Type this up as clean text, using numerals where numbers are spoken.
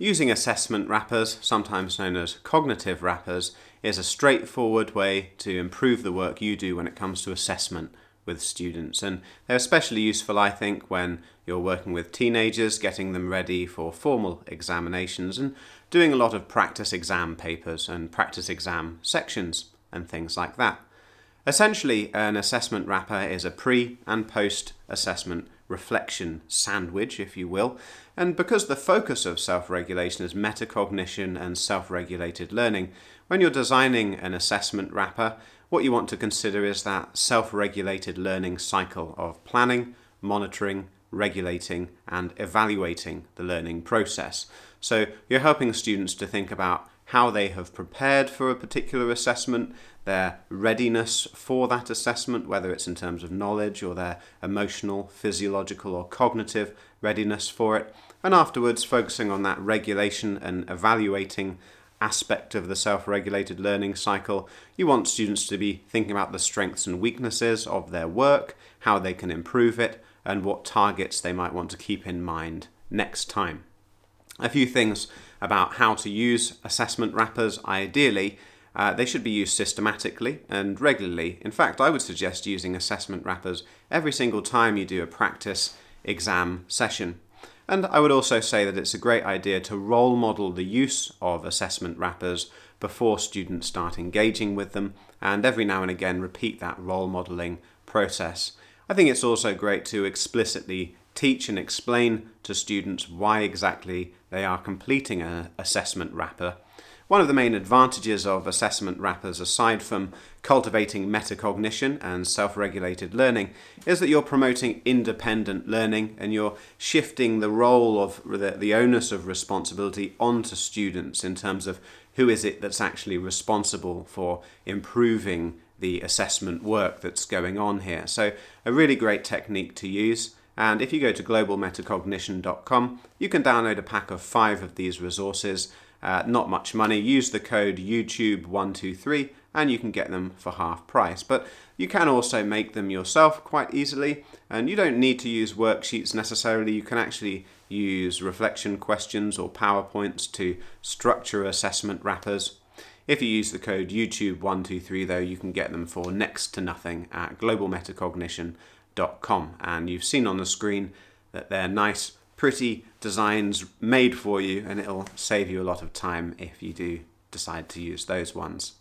Using assessment wrappers, sometimes known as cognitive wrappers, is a straightforward way to improve the work you do when it comes to assessment with students. And they're especially useful, I think, when you're working with teenagers, getting them ready for formal examinations and doing a lot of practice exam papers and practice exam sections and things like that. Essentially, an assessment wrapper is a pre- and post-assessment reflection sandwich, if you will, and because the focus of self-regulation is metacognition and self-regulated learning, when you're designing an assessment wrapper, what you want to consider is that self-regulated learning cycle of planning, monitoring, regulating, and evaluating the learning process. So you're helping students to think about how they have prepared for a particular assessment, their readiness for that assessment, whether it's in terms of knowledge or their emotional, physiological or cognitive readiness for it, and afterwards focusing on that regulation and evaluating aspect of the self-regulated learning cycle. You want students to be thinking about the strengths and weaknesses of their work, how they can improve it, and what targets they might want to keep in mind next time. A few things about how to use assessment wrappers. Ideally, they should be used systematically and regularly. In fact, I would suggest using assessment wrappers every single time you do a practice exam session. And I would also say that it's a great idea to role model the use of assessment wrappers before students start engaging with them, and every now and again repeat that role modeling process. I think it's also great to explicitly teach and explain to students why exactly they are completing an assessment wrapper. One of the main advantages of assessment wrappers, aside from cultivating metacognition and self-regulated learning, is that you're promoting independent learning and you're shifting the role of the onus of responsibility onto students in terms of who is it that's actually responsible for improving the assessment work that's going on here. So a really great technique to use. And if you go to globalmetacognition.com, you can download a pack of 5 of these resources. Not much money. Use the code YouTube123 and you can get them for half price. But you can also make them yourself quite easily, and you don't need to use worksheets necessarily. You can actually use reflection questions or PowerPoints to structure assessment wrappers. If you use the code YouTube123 though, you can get them for next to nothing at globalmetacognition.com, and you've seen on the screen that they're nice, pretty designs made for you, and it'll save you a lot of time if you do decide to use those ones.